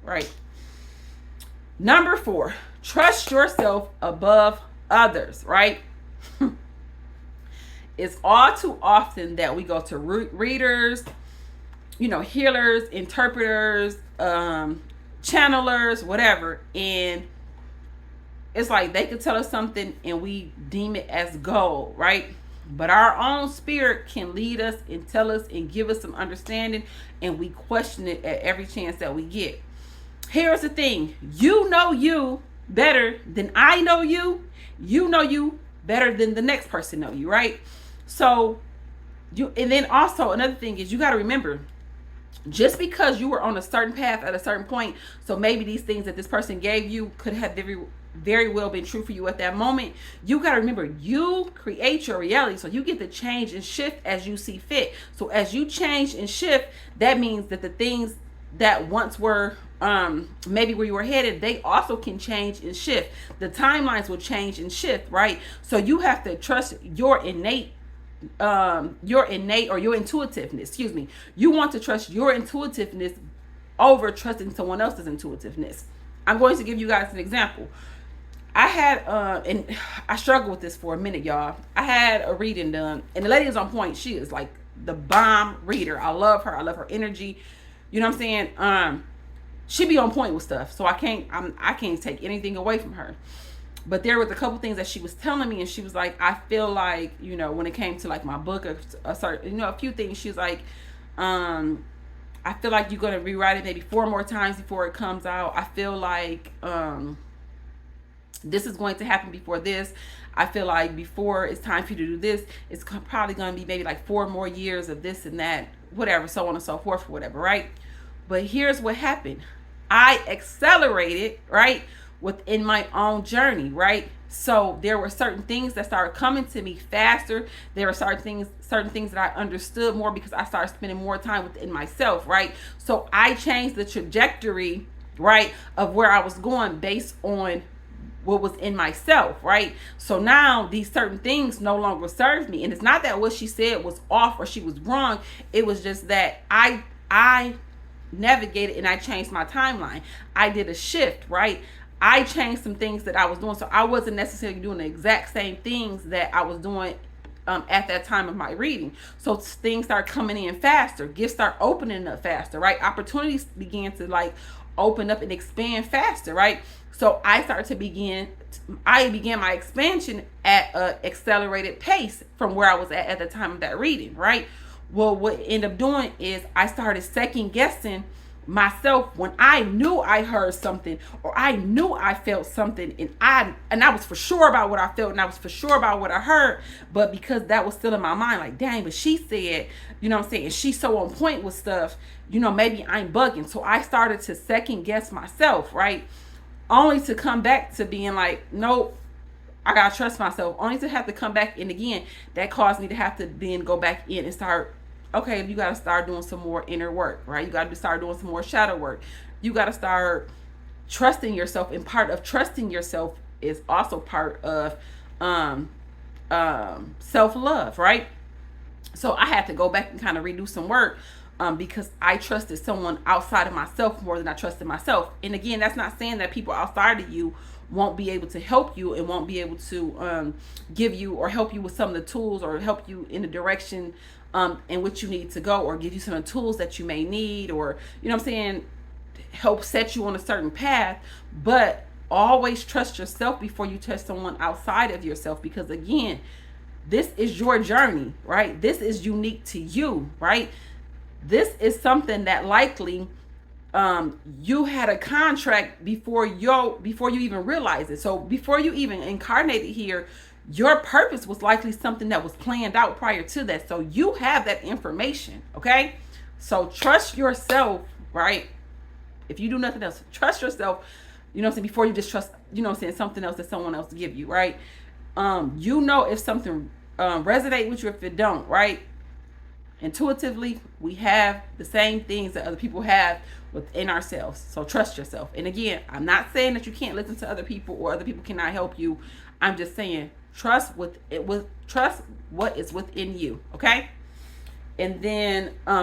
right? Number 4, trust yourself above others, right? It's all too often that we go to readers, healers, interpreters, channelers, whatever, and it's like they could tell us something and we deem it as gold, right? But our own spirit can lead us and tell us and give us some understanding, and we question it at every chance that we get. Here's the thing: you know you better than I know you. You know you better than the next person know you, right? So and then also another thing is, you got to remember, just because you were on a certain path at a certain point, so maybe these things that this person gave you could have very well been true for you at that moment. You got to remember, you create your reality, so you get to change and shift as you see fit. So as you change and shift, that means that the things that once were maybe where you were headed, they also can change and shift. The timelines will change and shift, right? So you have to trust your innate or your intuitiveness. Excuse me. You want to trust your intuitiveness over trusting someone else's intuitiveness. I'm going to give you guys an example. I had and I struggled with this for a minute, y'all. I had a reading done, and the lady is on point. She is like the bomb reader. I love her. I love her energy. You know what I'm saying? She be on point with stuff, so I can't take anything away from her. But there was a couple things that she was telling me, and she was like, I feel like, when it came to like my book, a few things, she was like, I feel like you're going to rewrite it maybe 4 more times before it comes out. I feel like this is going to happen before this. I feel like before it's time for you to do this, it's probably going to be maybe like 4 more years of this and that, whatever, so on and so forth, whatever, right? But here's what happened. I accelerated, right, within my own journey, right? So there were certain things that started coming to me faster. There were certain things that I understood more because I started spending more time within myself, right? So I changed the trajectory, right, of where I was going based on what was in myself, right? So now these certain things no longer serve me. And it's not that what she said was off or she was wrong. It was just that I navigated and I changed my timeline. I did a shift, right? I changed some things that I was doing. So I wasn't necessarily doing the exact same things that I was doing at that time of my reading. So things start coming in faster. Gifts start opening up faster, right? Opportunities began to like open up and expand faster, right? So I began my expansion at an accelerated pace from where I was at the time of that reading, right? Well, what ended up doing is I started second guessing myself when I knew I heard something or I knew I felt something, and I was for sure about what I felt and I was for sure about what I heard, but because that was still in my mind, like, dang, but she said, you know what I'm saying, she's so on point with stuff, maybe I'm bugging. So I started to second guess myself, right? Only to come back to being like, nope, I gotta trust myself. Only to have to come back in again. That caused me to have to then go back in and start, okay, you gotta start doing some more inner work, right? You gotta start doing some more shadow work. You gotta start trusting yourself. And part of trusting yourself is also part of self-love, right? So I had to go back and kind of redo some work because I trusted someone outside of myself more than I trusted myself. And again, that's not saying that people outside of you won't be able to help you and won't be able to give you or help you with some of the tools or help you in the direction in which you need to go, or give you some of the tools that you may need, or, help set you on a certain path. But always trust yourself before you trust someone outside of yourself, because again, this is your journey, right? This is unique to you, right? This is something that likely you had a contract before you even realized it. So before you even incarnated here, your purpose was likely something that was planned out prior to that. So you have that information, okay? So trust yourself, right? If you do nothing else, trust yourself, before you just trust, something else that someone else give you, right? If something resonate with you, if it don't, right? Intuitively, we have the same things that other people have within ourselves. So trust yourself. And again, I'm not saying that you can't listen to other people or other people cannot help you. I'm just saying trust what is within you. Okay. And then